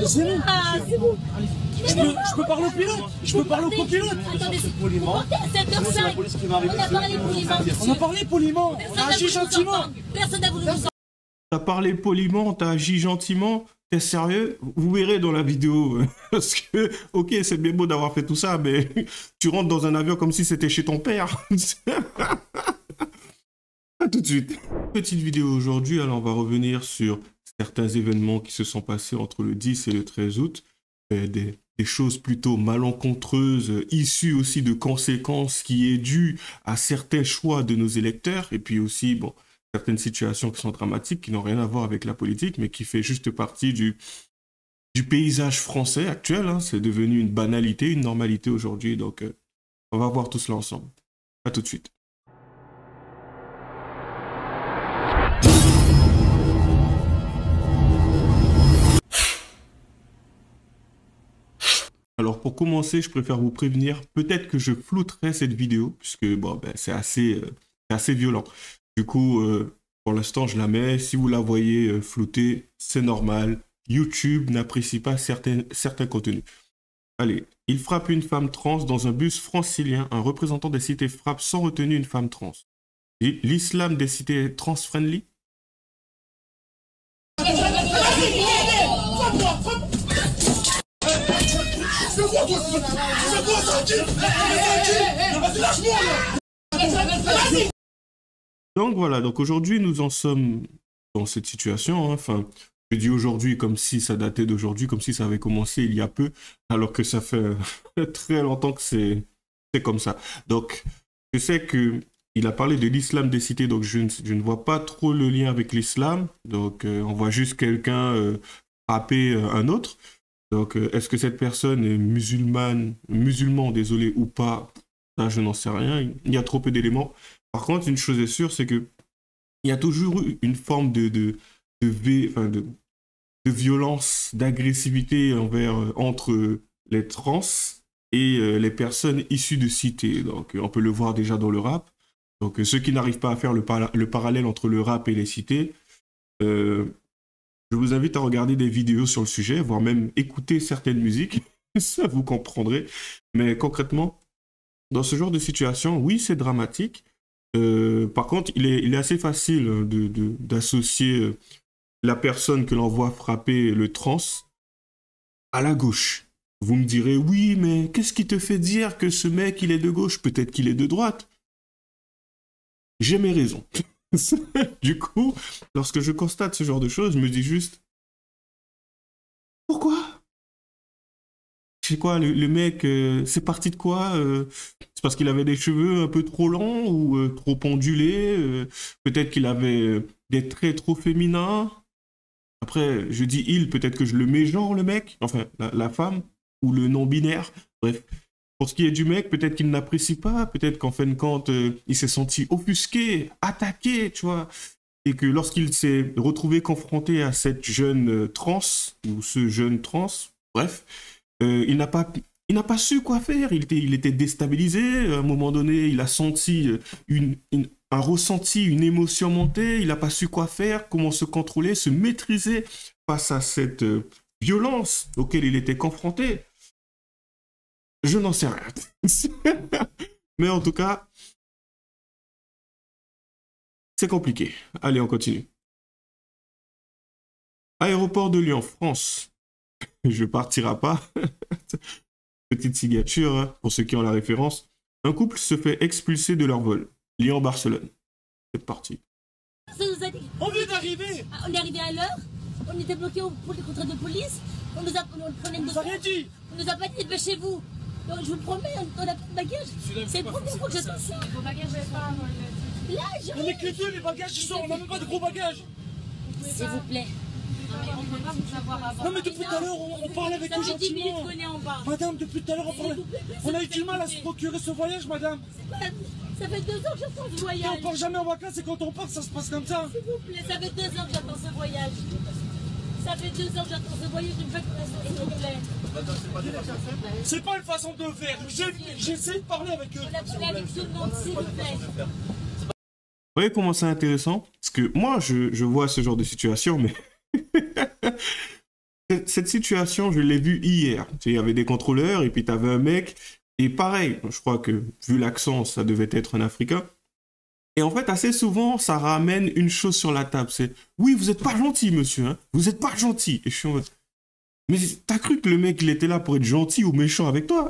C'est bon. Ah, c'est bon. Je peux parler au pilote. Je peux parler au copilote. Attendez, vous montez à 7h05. On a parlé poliment. On a parlé poliment. On a agi gentiment. Personne n'a voulu nous entendre. T'as parlé poliment, t'as agi gentiment. T'es sérieux? Vous verrez dans la vidéo. Parce que, ok, c'est bien beau d'avoir fait tout ça, mais tu rentres dans un avion comme si c'était chez ton père. À tout de suite. Petite vidéo aujourd'hui, alors on va revenir sur certains événements qui se sont passés entre le 10 et le 13 août. Des choses plutôt malencontreuses, issues aussi de conséquences qui est dues à certains choix de nos électeurs. Et puis aussi, bon, certaines situations qui sont dramatiques, qui n'ont rien à voir avec la politique, mais qui fait juste partie du paysage français actuel. Hein. C'est devenu une banalité, une normalité aujourd'hui. Donc, on va voir tout cela ensemble. À tout de suite. Alors pour commencer, je préfère vous prévenir, peut-être que je flouterai cette vidéo, puisque bon, ben, c'est assez violent. Du coup, pour l'instant, je la mets. Si vous la voyez floutée, c'est normal. YouTube n'apprécie pas certains contenus. Allez, il frappe une femme trans dans un bus francilien. Un représentant des cités frappe sans retenue une femme trans. Et l'islam des cités trans-friendly? Donc voilà, donc aujourd'hui nous en sommes dans cette situation, hein. Enfin, je dis aujourd'hui comme si ça datait d'aujourd'hui, comme si ça avait commencé il y a peu, alors que ça fait très longtemps que c'est comme ça. Donc je sais qu'il a parlé de l'islam des cités, donc je ne vois pas trop le lien avec l'islam, donc on voit juste quelqu'un frapper un autre. Donc, est-ce que cette personne est musulman, désolé, ou pas? Ça, je n'en sais rien. Il y a trop peu d'éléments. Par contre, une chose est sûre, c'est que il y a toujours eu une forme de violence, d'agressivité entre les trans et les personnes issues de cités. Donc, on peut le voir déjà dans le rap. Donc, ceux qui n'arrivent pas à faire le parallèle entre le rap et les cités, je vous invite à regarder des vidéos sur le sujet, voire même écouter certaines musiques, ça vous comprendrez. Mais concrètement, dans ce genre de situation, oui, c'est dramatique. Par contre, il est assez facile d'associer la personne que l'on voit frapper le trans à la gauche. Vous me direz, oui, mais qu'est-ce qui te fait dire que ce mec, il est de gauche? Peut-être qu'il est de droite. J'ai mes raisons. Du coup, lorsque je constate ce genre de choses, je me dis juste, pourquoi? Je sais quoi, le mec, c'est parti de quoi? C'est parce qu'il avait des cheveux un peu trop longs ou trop ondulés? Peut-être qu'il avait des traits trop féminins? Après, je dis il, peut-être que je le mégenre, le mec, enfin, la femme, ou le non-binaire, bref. Pour ce qui est du mec, peut-être qu'il n'apprécie pas, peut-être qu'en fin de compte, il s'est senti offusqué, attaqué, tu vois. Et que lorsqu'il s'est retrouvé confronté à cette jeune trans, ou ce jeune trans, bref, il n'a pas su quoi faire, il était déstabilisé, à un moment donné, il a senti un ressenti, une émotion monter, il n'a pas su quoi faire, comment se contrôler, se maîtriser face à cette violence auquel il était confronté. Je n'en sais rien. Mais en tout cas, c'est compliqué. Allez, on continue. Aéroport de Lyon, France. Je partirai pas. Petite signature, hein, pour ceux qui ont la référence. Un couple se fait expulser de leur vol. Lyon-Barcelone. C'est parti. Ça nous a dit. On vient d'arriver. On est arrivé à l'heure. On était bloqués pour les contrôles de police. On prenait une On nous a rien dit. On nous a pas dit de chez vous. Donc, je vous promets, on a plus de bagages. C'est la première fois que j'attends ça. Vos bagages, pas. Là, j'ai On est que deux, les bagages, ils sont. On n'a même pas de gros bagages. S'il vous plaît. Non, mais on ne peut pas vous savoir avant. Non, mais depuis tout à l'heure, on parle avec eux Ça fait 10 minutes gentiment. qu'on est en bas. Madame, depuis tout à l'heure, on parle. On a eu du mal à se procurer ce voyage, madame. Ça fait 2 ans que j'attends ce Et voyage. on part jamais en vacances et quand on part, ça se passe comme ça. S'il vous plaît, ça fait 2 ans que j'attends ce voyage. Ça fait 2 ans que j'attends ce voyage, je me fais s'il vous plaît. C'est pas une façon de faire. J'essaie de parler avec eux. On a parlé avec tout le monde, s'il vous plaît. Vous voyez comment c'est intéressant? Parce que moi, je vois ce genre de situation, mais Cette situation, je l'ai vue hier. Tu sais, il y avait des contrôleurs et puis tu avais un mec. Et pareil, je crois que vu l'accent, ça devait être un Africain. Et en fait, assez souvent, ça ramène une chose sur la table. C'est, oui, vous n'êtes pas gentil, monsieur. Hein, vous n'êtes pas gentil. Et je suis en mode, mais t'as cru que le mec, il était là pour être gentil ou méchant avec toi?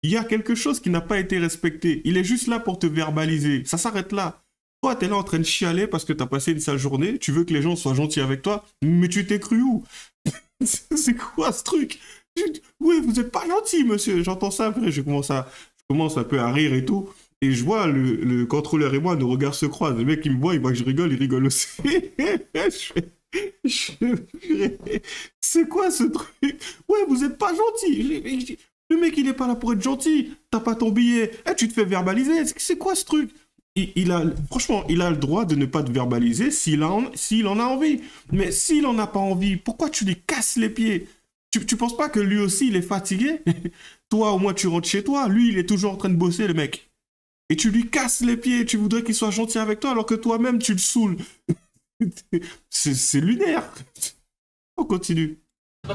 Il y a quelque chose qui n'a pas été respecté. Il est juste là pour te verbaliser. Ça s'arrête là. Toi, t'es là en train de chialer parce que t'as passé une sale journée. Tu veux que les gens soient gentils avec toi. Mais tu t'es cru où? C'est quoi ce truc? Oui, vous n'êtes pas gentil, monsieur. J'entends ça. Après, je commence un peu à rire et tout. Et je vois le contrôleur et moi, nos regards se croisent. Le mec, il me voit, il voit que je rigole, il rigole aussi. C'est quoi ce truc? Ouais, vous êtes pas gentil. Le mec, il est pas là pour être gentil. T'as pas ton billet. Eh, tu te fais verbaliser. C'est quoi ce truc? Franchement, il a le droit de ne pas te verbaliser s'il en a envie. Mais s'il en a pas envie, pourquoi tu lui casses les pieds? Tu penses pas que lui aussi, il est fatigué? Toi, au moins, tu rentres chez toi. Lui, il est toujours en train de bosser, le mec. Et tu lui casses les pieds. Tu voudrais qu'il soit gentil avec toi alors que toi-même, tu le saoules. C'est lunaire. On continue.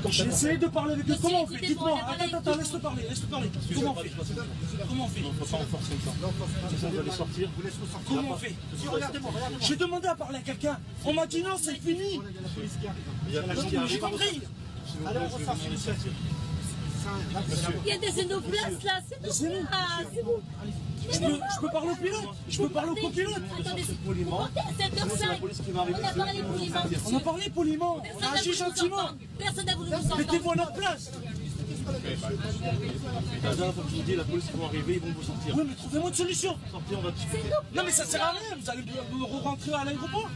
J'ai essayé de parler avec eux. Comment on fait? Dites-moi. Attends, laisse-le parler. Comment on fait? Comment on fait? Non, faut pas en forcer ça. Vous allez sortir. Comment on fait? J'ai demandé à parler à quelqu'un. On m'a dit non, c'est fini. Il y a la police qui J'ai arrive. compris. Allez, on ressort sur l'initiative. Il y a des xénoplaces là, c'est bon. Ah, c'est bon. Je peux parler au pilote? Je peux parler au copilote? Attendez, vous montez à 7h05. On a parlé poliment. On a parlé poliment. On a agi gentiment. Personne n'a voulu nous entendre. Mettez-vous à notre place. La dernière fois que je vous dis, la police vont arriver, ils vont vous sortir. Oui, mais trouvez-moi une solution. Sortir, on va te Non, mais ça sert à rien. Vous allez rentrer à l'aéroport.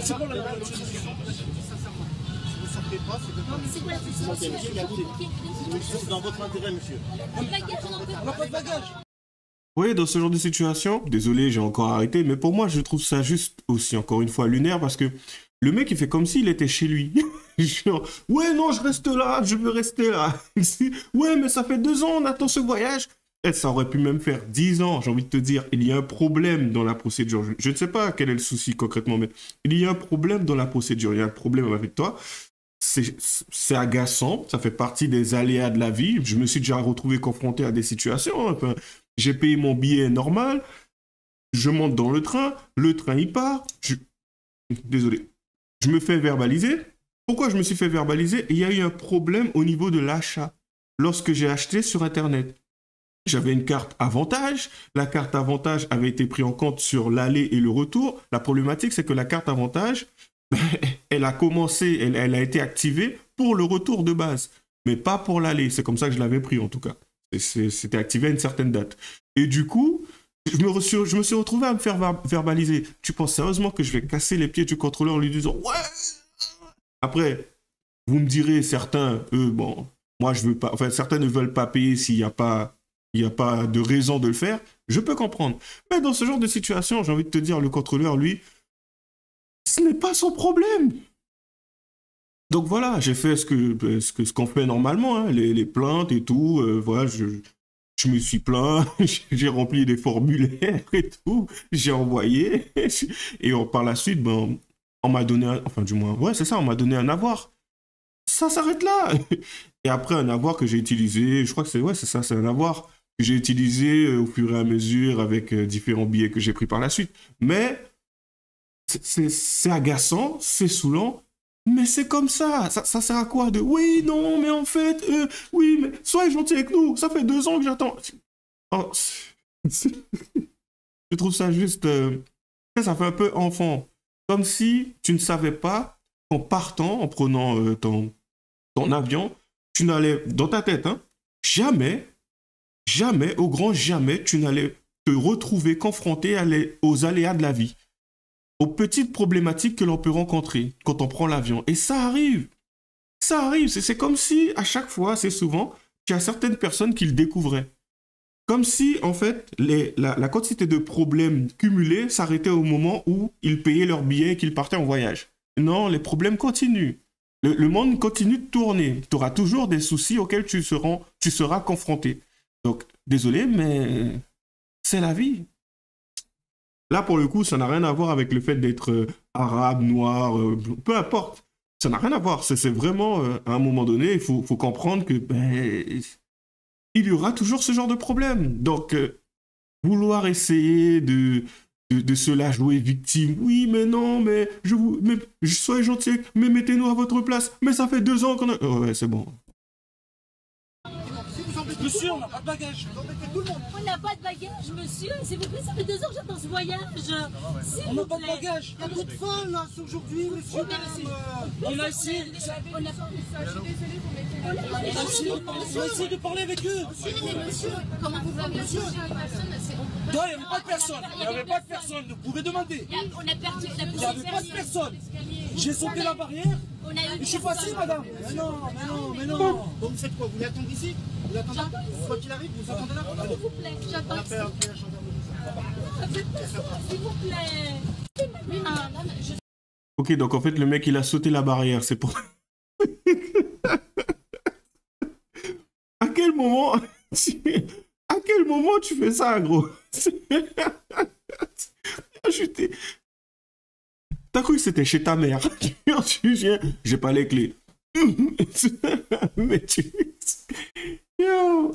C'est bon, la solution. C'est quoi la solution? C'est dans votre intérêt, monsieur. Le bagage, on en peut On n'a pas de bagages. Vous voyez, dans ce genre de situation, désolé, j'ai encore arrêté, mais pour moi, je trouve ça juste aussi, encore une fois, lunaire, parce que le mec, il fait comme s'il était chez lui. Genre, ouais, non, je reste là, je veux rester là. Ouais, mais ça fait 2 ans, on attend ce voyage. Et ça aurait pu même faire 10 ans, j'ai envie de te dire. Il y a un problème dans la procédure. Je ne sais pas quel est le souci concrètement, mais il y a un problème dans la procédure. Il y a un problème avec toi. C'est agaçant, ça fait partie des aléas de la vie. Je me suis déjà retrouvé confronté à des situations. Enfin, j'ai payé mon billet normal, je monte dans le train il part. Désolé, je me fais verbaliser. Pourquoi je me suis fait verbaliser? Il y a eu un problème au niveau de l'achat. Lorsque j'ai acheté sur Internet, j'avais une carte avantage. La carte avantage avait été prise en compte sur l'aller et le retour. La problématique, c'est que la carte avantage, elle a été activée pour le retour de base, mais pas pour l'aller. C'est comme ça que je l'avais pris en tout cas. C'était activé à une certaine date. Et du coup, je me suis retrouvé à me faire verbaliser. Tu penses sérieusement que je vais casser les pieds du contrôleur en lui disant « Ouais !» Après, vous me direz, certains, eux, bon, moi je veux pas, enfin certains ne veulent pas payer s'il n'y a pas de raison de le faire. Je peux comprendre. Mais dans ce genre de situation, j'ai envie de te dire, le contrôleur, lui, ce n'est pas son problème. Donc voilà, j'ai fait ce qu'on fait normalement, hein, les plaintes et tout. Voilà, je me suis plaint, j'ai rempli des formulaires et tout, j'ai envoyé. Et par la suite, ben, on m'a donné, enfin du moins, ouais, c'est ça, on m'a donné un avoir. Ça s'arrête là. Et après, un avoir que j'ai utilisé, je crois que c'est ça, c'est un avoir que j'ai utilisé au fur et à mesure avec différents billets que j'ai pris par la suite. Mais c'est agaçant, c'est saoulant, mais c'est comme ça. Ça sert à quoi de oui, non, mais en fait, oui, mais soyez gentil avec nous, ça fait 2 ans que j'attends. Oh, je trouve ça juste. Ça fait un peu enfant. Comme si tu ne savais pas qu'en partant, en prenant ton avion, tu n'allais, dans ta tête, hein, jamais, au grand jamais, tu n'allais te retrouver confronté aux aléas de la vie, aux petites problématiques que l'on peut rencontrer quand on prend l'avion. Et ça arrive. C'est comme si, à chaque fois, c'est souvent, tu as certaines personnes qui le découvraient. Comme si, en fait, la quantité de problèmes cumulés s'arrêtait au moment où ils payaient leur billet et qu'ils partaient en voyage. Non, les problèmes continuent. Le monde continue de tourner. Tu auras toujours des soucis auxquels tu seras confronté. Donc, désolé, mais c'est la vie. Là, pour le coup, ça n'a rien à voir avec le fait d'être arabe, noir, peu importe. Ça n'a rien à voir. C'est vraiment, à un moment donné, il faut comprendre que ben, il y aura toujours ce genre de problème. Donc, vouloir essayer de se la jouer victime. Oui, mais non, mais soyez gentil, mais mettez-nous à votre place. Mais ça fait 2 ans qu'on a... Oh, ouais, c'est bon. Monsieur, on n'a pas de bagage. On n'a pas de bagage, monsieur. S'il vous plaît, ça fait 2 ans que j'attends ce voyage. On n'a pas de bagage. Il y a trop de faim là aujourd'hui, monsieur. On a essayé. On n'a pas essayé de parler avec eux. Monsieur, comment vous avez monsieur Non, il n'y avait pas de personne. Il n'y avait pas de personne. Vous pouvez demander. On a perdu la Il n'y avait pas de personne. J'ai sauté la barrière. Et je suis passé, madame. Mais non, mais non, mais non. Donc vous faites quoi? Vous l'attendez ici? Vous l'attendez? Quoi qu'il arrive, vous attendez là? S'il vous plaît, On j'attends. appelle la gendarmerie. S'il vous plaît. Ok, donc en fait, le mec, il a sauté la barrière, c'est pour... À quel moment... À quel moment tu fais ça, gros? T'as cru que c'était chez ta mère? J'ai pas les clés. Mais tu... Yo.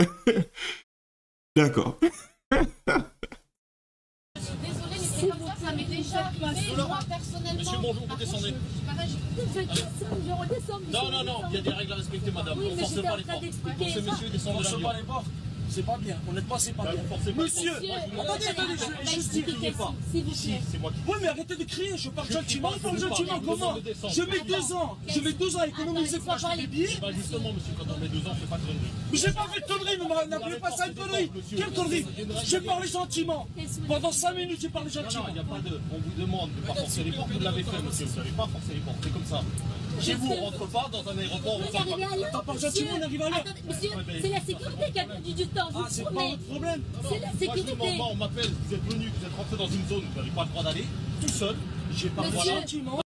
D'accord. Désolée, mais c'est comme ça m'est déjà arrivé. Moi, personnellement. Monsieur, bonjour, vous descendez. Je redescends. Non, il y a des règles à respecter, madame. Oui, mais Forcez j'étais pas en les train portes. d'expliquer Forcez ça. monsieur, descendez Forcez l'avion. pas les portes. C'est pas bien. Honnêtement, c'est pas bien. Forcez pas les Monsieur, portes. attendez, je juste dire. S'il vous plaît. C'est moi qui... Oui, mais arrêtez de crier, je parle gentiment. je Je parle vous parle, gentiment, je vous comment? demande de descendre. Je mets 2 ans. Je mets 2 ans à économiser pour acheter des billets. Bah justement, monsieur, quand on met 2 ans, c'est pas de conneries. Mais j'ai pas fait de conneries, mais n'appelez pas ça une connerie. Quelle connerie? J'ai parlé gentiment. Pendant 5 minutes, j'ai parlé Non, gentiment. il n'y a pas de... On vous demande de ne pas forcer les portes. Vous l'avez fait, monsieur. Vous n'avez pas forcé les portes. C'est comme ça. Chez vous, on rentre pas dans un aéroport. On est arrivé à l'heure. T'as pas gentiment, on arrive à l'heure. Attendez, monsieur, c'est la sécurité qui a perdu du temps. Ah, Je c'est vous pas promets. votre problème. C'est la Moi, je sécurité. demande pas, on m'appelle, vous êtes venu, vous êtes rentré dans une zone, vous n'avez pas le droit d'aller, tout seul. J'ai parlé Monsieur. gentiment.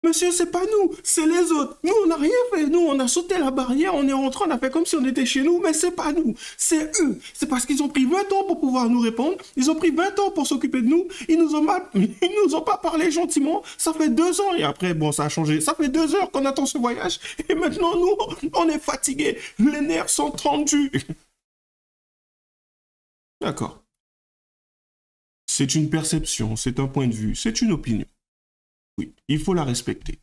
Monsieur, c'est pas nous, c'est les autres. Nous, on n'a rien fait. Nous, on a sauté la barrière, on est rentré, on a fait comme si on était chez nous, mais c'est pas nous, c'est eux. C'est parce qu'ils ont pris 20 ans pour pouvoir nous répondre. Ils ont pris 20 ans pour s'occuper de nous. Ils nous ont pas parlé gentiment. Ça fait 2 ans et après, bon, ça a changé. Ça fait 2 heures qu'on attend ce voyage et maintenant, nous, on est fatigués. Les nerfs sont tendus. D'accord. C'est une perception, c'est un point de vue, c'est une opinion. Oui, il faut la respecter.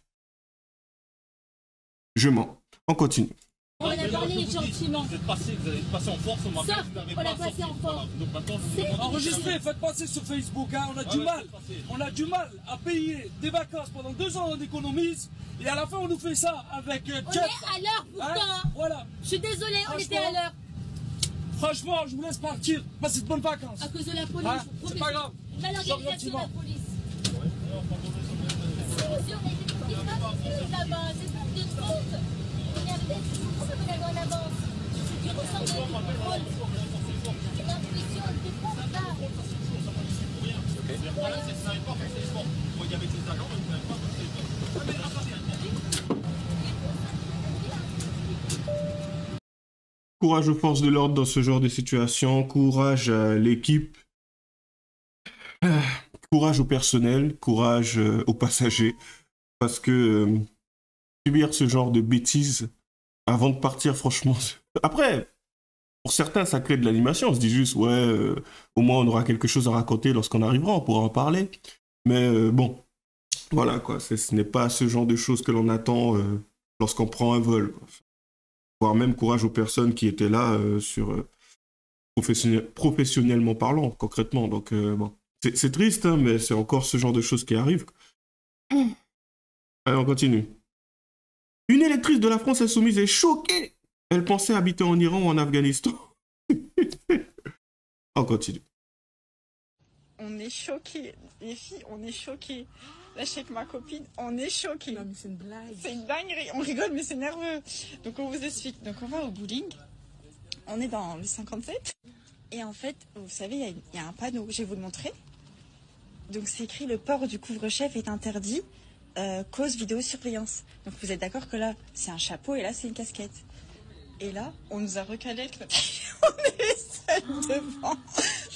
Je mens. On continue. On a parlé gentiment. Vous êtes passé, vous avez passé en force, on m'appelle, Ça, vous n'avez on l'a pas passé sorti. en force. Voilà. Donc maintenant, je vous C'est- demande... Enregistrez, faites passer sur Facebook, hein. On a du ouais, mal. faites passer. On a du mal à payer des vacances pendant 2 ans, on économise. Et à la fin, on nous fait ça avec On Jeff. est à l'heure pourtant. Voilà. Je suis désolée, on était à l'heure. Franchement, je vous laisse partir. Passez de bonnes vacances. À cause de la police. Hein, je vous c'est promets. pas grave. Mal Sors organisation de la gentiment. police. Monsieur, on a été pris là-bas. C'est pas de notre faute. On est arrivé, pourquoi vous avez en avance? C'est du ressort de contrôle. C'est l'intuition, c'est pas ça. Voilà, c'est ça, et pas forcer les portes. Moi, il y avait des agents, mais vous n'avez pas forcé les portes. Ah, mais attendez, Courage aux forces de l'ordre dans ce genre de situation, courage à l'équipe, courage au personnel, courage aux passagers, parce que subir ce genre de bêtises avant de partir, franchement... Après, pour certains, ça crée de l'animation, on se dit juste, ouais, au moins on aura quelque chose à raconter lorsqu'on arrivera, on pourra en parler, mais bon, voilà quoi, ce n'est pas ce genre de choses que l'on attend lorsqu'on prend un vol, quoi. Voire même courage aux personnes qui étaient là professionnellement parlant, concrètement. Donc, bon. C'est triste, hein, mais c'est encore ce genre de choses qui arrivent. Allez, on continue. Une électrice de la France Insoumise est choquée. Elle pensait habiter en Iran ou en Afghanistan. On continue. On est choqués. Les filles, on est choqués. Là, je suis avec ma copine, on est choqués. Non, mais c'est une blague. C'est une dinguerie. On rigole, mais c'est nerveux. Donc, on vous explique. Donc, on va au bowling. On est dans le 57. Et en fait, vous savez, il y a un panneau. Je vais vous le montrer. Donc, c'est écrit « Le port du couvre-chef est interdit. Cause vidéosurveillance ». Donc, vous êtes d'accord que là, c'est un chapeau et là, c'est une casquette. Et là, on nous a recalé avec notre... On est les seuls devant.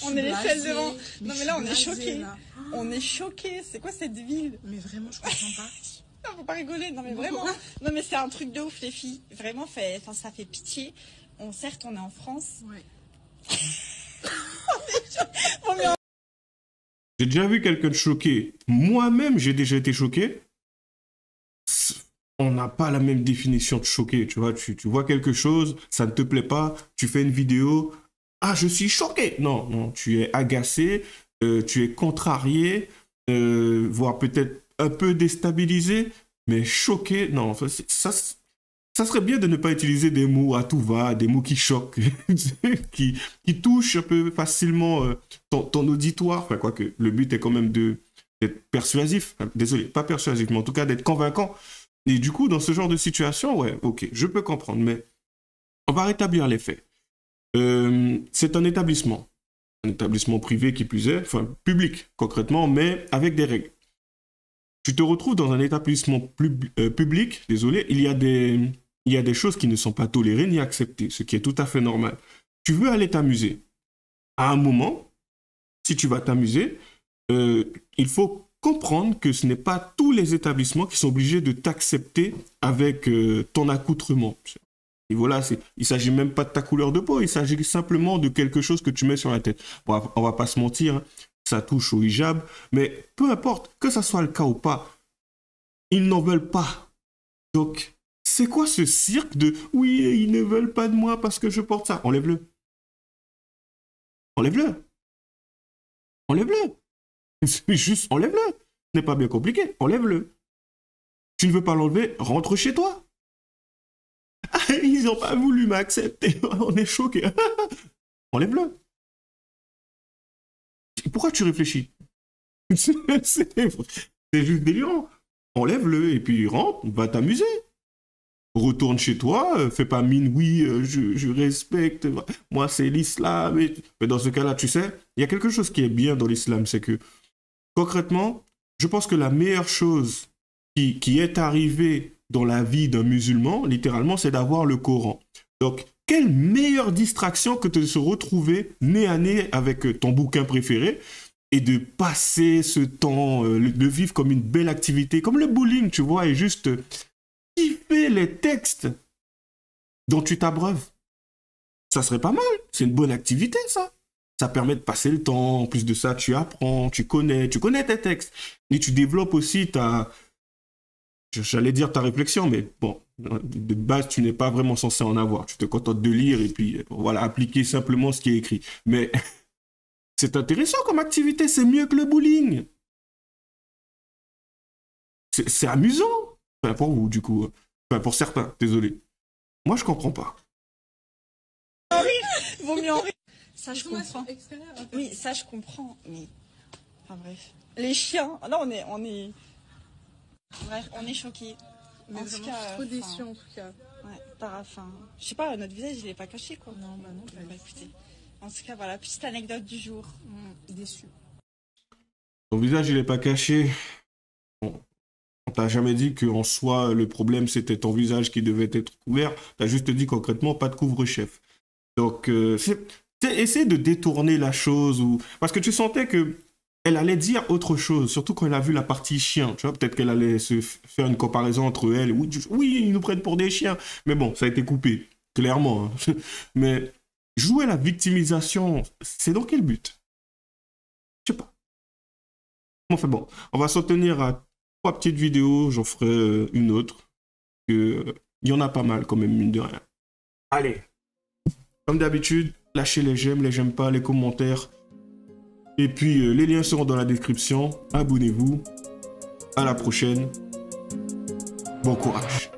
On est les seuls blasée. devant. Non mais là, on est je suis choqués. blasée, là. On est choqués. C'est quoi cette ville? Mais vraiment, je comprends pas. Non, faut pas rigoler. Non mais vraiment. Non mais c'est un truc de ouf, les filles. Vraiment, ça fait pitié. Certes, on est en France. Ouais. J'ai déjà vu quelqu'un de choqué. Moi-même, j'ai déjà été choqué. On n'a pas la même définition de choqué, tu vois. Tu vois quelque chose, ça ne te plaît pas, tu fais une vidéo. Ah, je suis choqué. Non, non, tu es agacé, tu es contrarié, voire peut-être un peu déstabilisé, mais choqué, non. Ça serait bien de ne pas utiliser des mots à tout va, des mots qui choquent, qui touchent un peu facilement ton auditoire. Enfin, quoique, le but est quand même d'être persuasif. Enfin, désolé, pas persuasif, mais en tout cas d'être convaincant. Et du coup, dans ce genre de situation, ouais, ok, je peux comprendre, mais on va rétablir les faits. C'est un établissement privé qui plus est, enfin public concrètement, mais avec des règles. Tu te retrouves dans un établissement public, désolé, il y a des choses qui ne sont pas tolérées ni acceptées, ce qui est tout à fait normal. Tu veux aller t'amuser. À un moment, si tu vas t'amuser, il faut comprendre que ce n'est pas tous les établissements qui sont obligés de t'accepter avec ton accoutrement. Et voilà, il ne s'agit même pas de ta couleur de peau, il s'agit simplement de quelque chose que tu mets sur la tête. Bon, on ne va pas se mentir, hein, ça touche au hijab, mais peu importe, que ça soit le cas ou pas, ils n'en veulent pas. Donc, c'est quoi ce cirque de « oui, ils ne veulent pas de moi parce que je porte ça ». Enlève-le. Enlève-le. Enlève-le. Juste enlève-le. Ce n'est pas bien compliqué. Enlève-le. Tu ne veux pas l'enlever, rentre chez toi. Ah, ils n'ont pas voulu m'accepter. On est choqués. Enlève-le. Pourquoi tu réfléchis? C'est juste délirant. Enlève-le et puis rentre, va t'amuser. Retourne chez toi, fais pas mine, oui, je respecte, moi c'est l'islam. Mais dans ce cas-là, tu sais, il y a quelque chose qui est bien dans l'islam, c'est que concrètement, je pense que la meilleure chose qui est arrivée dans la vie d'un musulman, littéralement, c'est d'avoir le Coran. Donc, quelle meilleure distraction que de se retrouver nez à nez avec ton bouquin préféré et de passer ce temps, de vivre comme une belle activité, comme le bowling, tu vois, et juste kiffer les textes dont tu t'abreuves. Ça serait pas mal. C'est une bonne activité, ça. Ça permet de passer le temps. En plus de ça, tu apprends, tu connais tes textes. Et tu développes aussi j'allais dire ta réflexion, mais bon, de base, tu n'es pas vraiment censé en avoir. Tu te contentes de lire et puis, voilà, appliquer simplement ce qui est écrit. Mais c'est intéressant comme activité, c'est mieux que le bowling. C'est amusant. Enfin, pour vous, du coup. Enfin, pour certains, désolé. Moi, je comprends pas. Vaut mieux en rire. Ça, je comprends. Oui, ça, je comprends. Mais, enfin, bref. Les chiens. Là, on est... Bref, on est choqués. Mais en tout vraiment, cas, je suis trop déçue en tout cas. Ouais, enfin, je sais pas, notre visage, il est pas caché, quoi. Non, bah non, Bah, écoutez. En tout cas, voilà, petite anecdote du jour. Déçue. Ton visage, il est pas caché. Bon. On t'a jamais dit qu'en soi, le problème, c'était ton visage qui devait être couvert. T'as juste dit concrètement, pas de couvre-chef. Donc, essaie de détourner la chose. Parce que tu sentais que elle allait dire autre chose, surtout quand elle a vu la partie chien. Tu vois, peut-être qu'elle allait se faire une comparaison entre elles. Oui, ils nous prennent pour des chiens. Mais bon, ça a été coupé, clairement. Hein. Mais jouer la victimisation, c'est dans quel but? Je sais pas. Enfin bon, on va s'en tenir à 3 petites vidéos. J'en ferai une autre. Il y en a pas mal quand même, mine de rien. Allez. Comme d'habitude, lâchez les j'aime pas, les commentaires. Et puis, les liens seront dans la description. Abonnez-vous. À la prochaine. Bon courage.